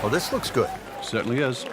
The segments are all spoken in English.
Well, this looks good. Certainly is.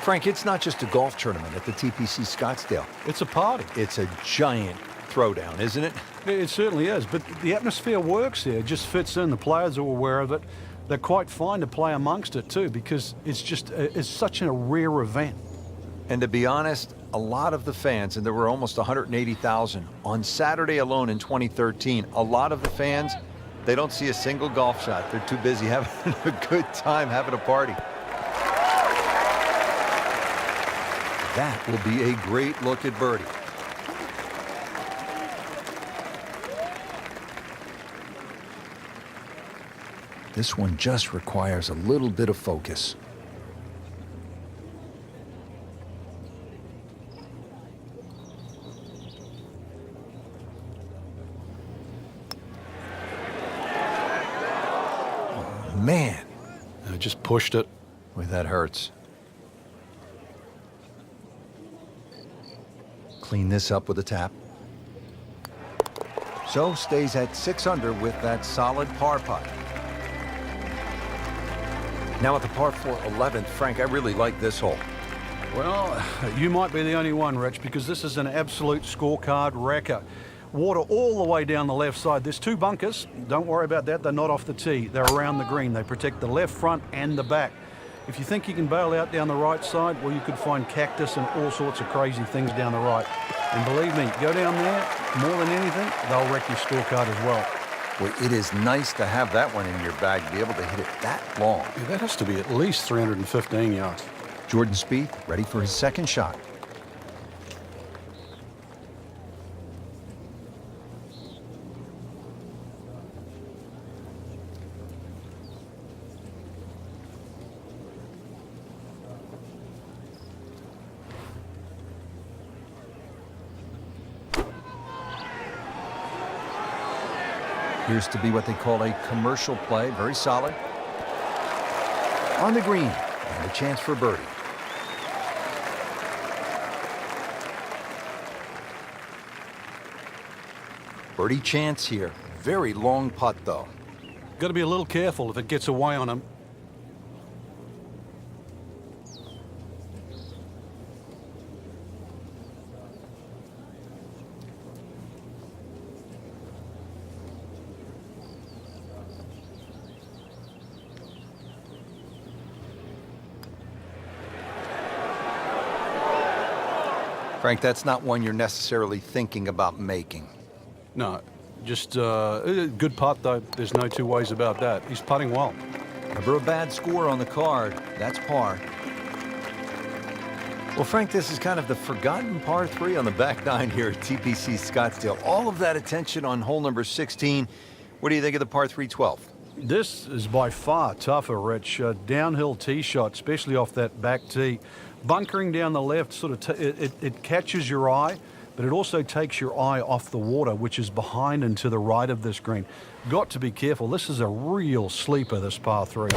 Frank, it's not just a golf tournament at the TPC Scottsdale. It's a party. It's a giant throwdown, isn't it? It certainly is, but the atmosphere works here. It just fits in. The players are aware of it. They're quite fine to play amongst it too, because it's such a rare event. And to be honest, a lot of the fans, and there were almost 180,000 on Saturday alone in 2013, a lot of the fans, they don't see a single golf shot. They're too busy having a good time, having a party. That will be a great look at birdie. This one just requires a little bit of focus. Oh, man. I just pushed it. Boy, that hurts. Clean this up with a tap. So stays at 6 under with that solid par putt. Now at the par 4 11th, Frank, I really like this hole. Well, you might be the only one, Rich, because this is an absolute scorecard wrecker. Water all the way down the left side. There's 2 bunkers. Don't worry about that. They're not off the tee. They're around the green. They protect the left front and the back. If you think you can bail out down the right side, well, you could find cactus and all sorts of crazy things down the right. And believe me, go down there, more than anything, they'll wreck your scorecard as well. Well, it is nice to have that one in your bag, to be able to hit it that long. Yeah, that has to be at least 315 yards. Jordan Spieth ready for his second shot. Appears to be what they call a commercial play. Very solid. On the green, and a chance for birdie. Birdie chance here. Very long putt, though. Got to be a little careful if it gets away on him. Frank, that's not one you're necessarily thinking about making. No, just a good putt, though. There's no 2 ways about that. He's putting well. Never a bad score on the card. That's par. Well, Frank, this is kind of the forgotten par 3 on the back 9 here at TPC Scottsdale. All of that attention on hole number 16. What do you think of the par 3 12th? This is by far tougher, Rich. Downhill tee shot, especially off that back tee. Bunkering down the left sort of it catches your eye, but it also takes your eye off the water, which is behind and to the right of this green. Got to be careful. This is a real sleeper, this par 3.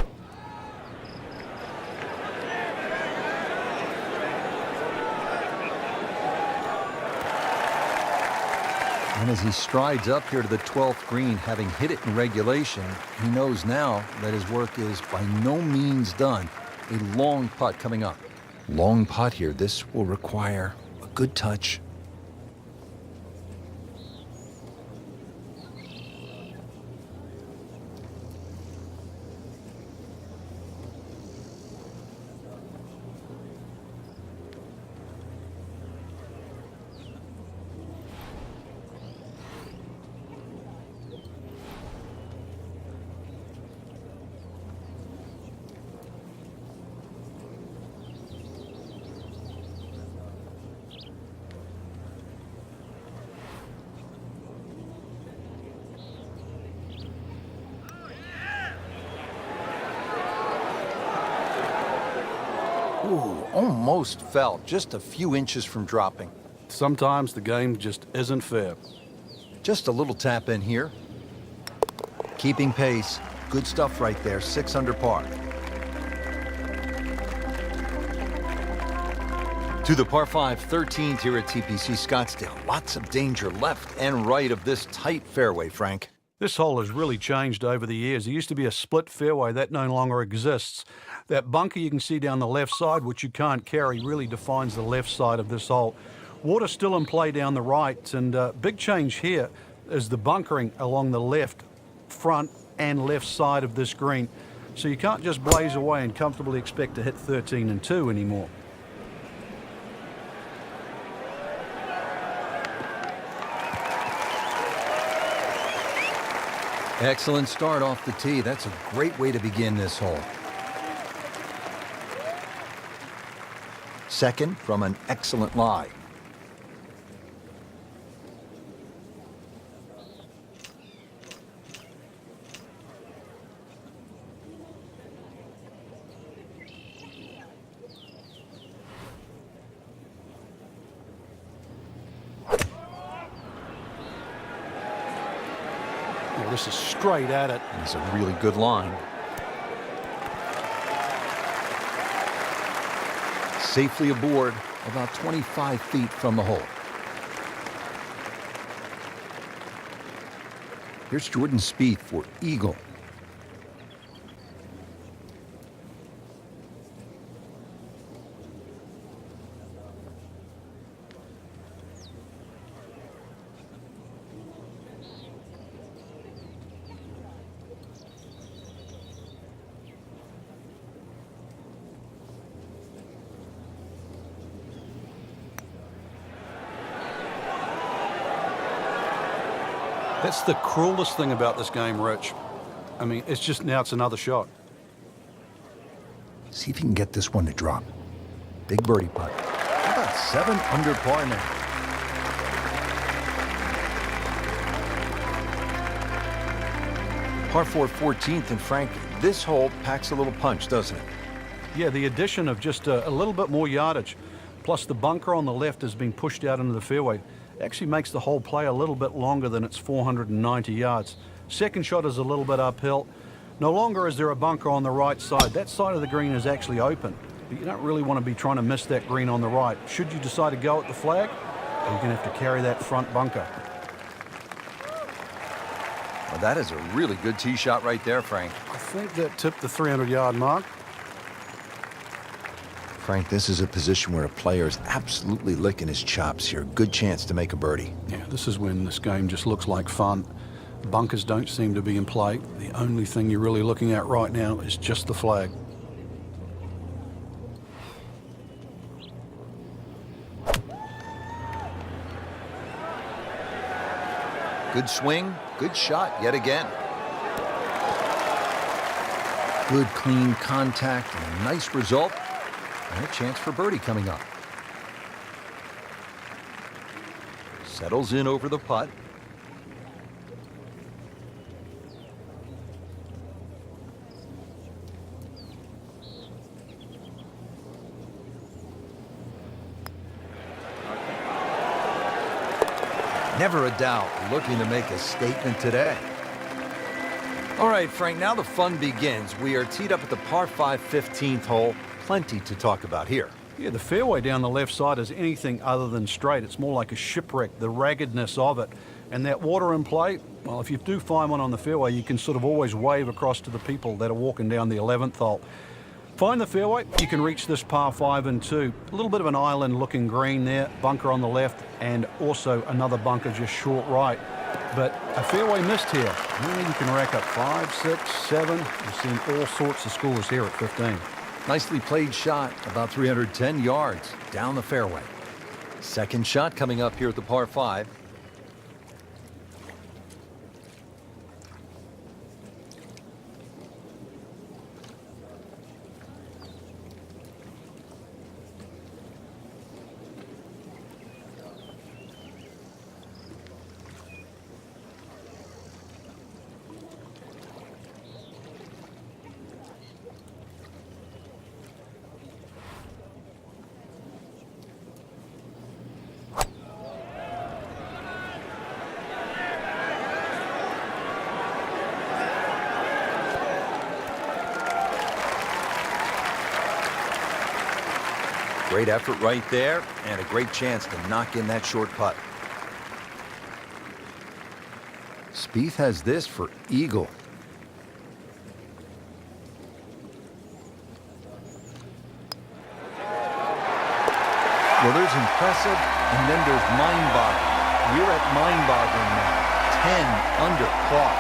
And as he strides up here to the 12th green, having hit it in regulation, he knows now that his work is by no means done. A long putt coming up. Long putt here. This will require a good touch. Ooh, almost fell, just a few inches from dropping. Sometimes the game just isn't fair. Just a little tap in here. Keeping pace. Good stuff right there, 6 under par. To the par 5 13th here at TPC Scottsdale. Lots of danger left and right of this tight fairway, Frank. This hole has really changed over the years. There used to be a split fairway. That no longer exists. That bunker you can see down the left side, which you can't carry, really defines the left side of this hole. Water still in play down the right, and big change here is the bunkering along the left, front and left side of this green. So you can't just blaze away and comfortably expect to hit 13 and 2 anymore. Excellent start off the tee. That's a great way to begin this hole. Second from an excellent lie. Well, this is straight at it. It's a really good line. Safely aboard, about 25 feet from the hole. Here's Jordan Spieth for eagle. That's the cruelest thing about this game, Rich. I mean, it's just now it's another shot. See if you can get this one to drop. Big birdie putt. How about 7 under par now? Par 4 14th, and frankly, this hole packs a little punch, doesn't it? Yeah, the addition of just a little bit more yardage, plus the bunker on the left has been pushed out into the fairway, actually makes the whole play a little bit longer than its 490 yards. Second shot is a little bit uphill. No longer is there a bunker on the right side. That side of the green is actually open, but you don't really want to be trying to miss that green on the right. Should you decide to go at the flag, you're going to have to carry that front bunker. Well, that is a really good tee shot right there, Frank. I think that tipped the 300-yard mark. Frank, this is a position where a player is absolutely licking his chops here. Good chance to make a birdie. Yeah, this is when this game just looks like fun. Bunkers don't seem to be in play. The only thing you're really looking at right now is just the flag. Good swing, good shot yet again. Good clean contact and a nice result. And a chance for birdie coming up. Settles in over the putt. Never a doubt, looking to make a statement today. All right, Frank, now the fun begins. We are teed up at the par 5 15th hole. Plenty to talk about here. Yeah, the fairway down the left side is anything other than straight. It's more like a shipwreck, the raggedness of it. And that water in play, well, if you do find one on the fairway, you can sort of always wave across to the people that are walking down the 11th hole. Find the fairway, you can reach this par 5 and 2. A little bit of an island looking green there, bunker on the left, and also another bunker just short right. But a fairway missed here. You can rack up 5, 6, 7. You've seen all sorts of scores here at 15. Nicely played shot, about 310 yards down the fairway. Second shot coming up here at the par 5. Great effort right there, and a great chance to knock in that short putt. Spieth has this for eagle. Well, there's impressive, and then there's mind-boggling. We're at mind-boggling now. 10 under par.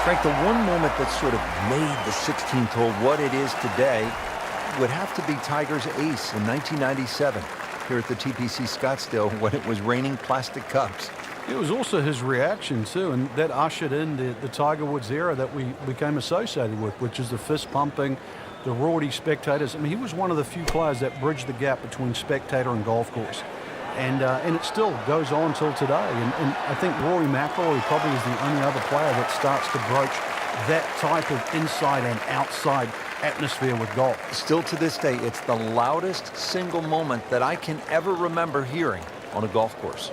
Frank, the one moment that sort of made the 16th hole what it is today would have to be Tiger's ace in 1997 here at the TPC Scottsdale when it was raining plastic cups. It was also his reaction too, and that ushered in the Tiger Woods era that we became associated with, which is the fist pumping, the rowdy spectators. I mean, he was one of the few players that bridged the gap between spectator and golf course. And it still goes on till today. And I think Rory MciLroy probably is the only other player that starts to broach that type of inside and outside atmosphere with golf. Still to this day, it's the loudest single moment that I can ever remember hearing on a golf course.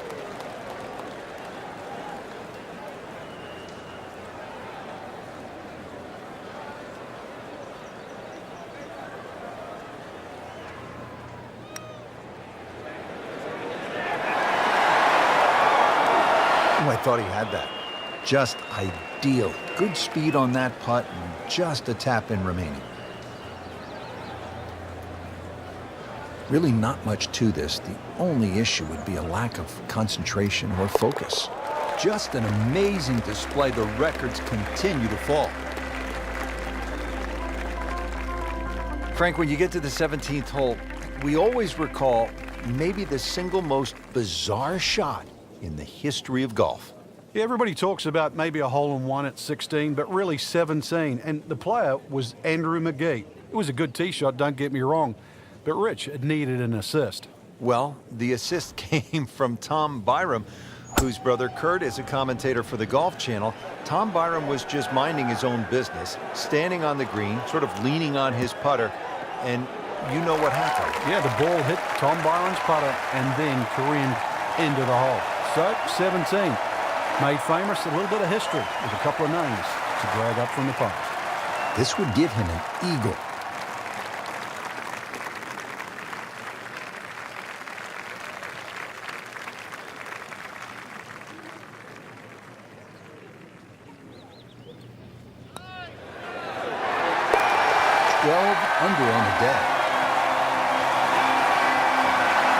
Oh, I thought he had that. Just ideal. Good speed on that putt and just a tap in remaining. Really not much to this. The only issue would be a lack of concentration or focus. Just an amazing display. The records continue to fall. Frank, when you get to the 17th hole, we always recall maybe the single most bizarre shot in the history of golf. Yeah, everybody talks about maybe a hole-in-one at 16, but really 17. And the player was Andrew McGee. It was a good tee shot, don't get me wrong. But Rich, it needed an assist. Well, the assist came from Tom Byram, whose brother Kurt is a commentator for the Golf Channel. Tom Byram was just minding his own business, standing on the green, sort of leaning on his putter, and you know what happened. Yeah, the ball hit Tom Byram's putter and then careened into the hole. So, 17. Made famous, a little bit of history with a couple of names to drag up from the past. This would give him an eagle. Under on the day.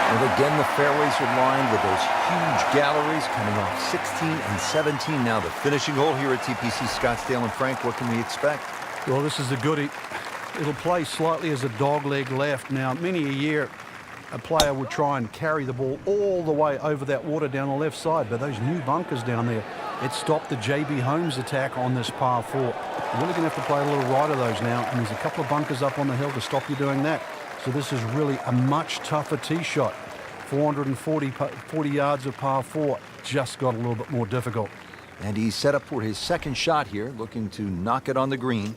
And again, the fairways are lined with those huge galleries coming off 16 and 17. Now the finishing hole here at TPC Scottsdale. And Frank, what can we expect? Well, this is a goodie. It'll play slightly as a dogleg left. Now, many a year, a player would try and carry the ball all the way over that water down the left side. But those new bunkers down there, it stopped the J.B. Holmes attack on this par 4. You're really going to have to play a little right of those now, and there's a couple of bunkers up on the hill to stop you doing that. So this is really a much tougher tee shot. 40 yards of par 4 just got a little bit more difficult. And he's set up for his second shot here, looking to knock it on the green.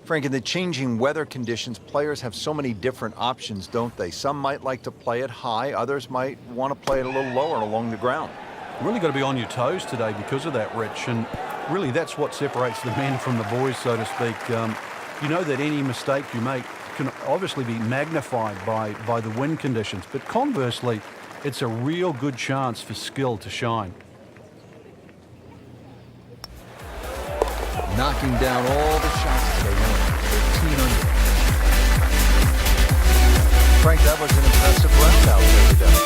Frank, in the changing weather conditions, players have so many different options, don't they? Some might like to play it high, others might want to play it a little lower along the ground. You really got to be on your toes today because of that, Rich, and really that's what separates the men from the boys, so to speak. You know that any mistake you make can obviously be magnified by the wind conditions, but conversely, it's a real good chance for skill to shine. Knocking down all the shots today, 13 under. Frank, that was an impressive round out there today.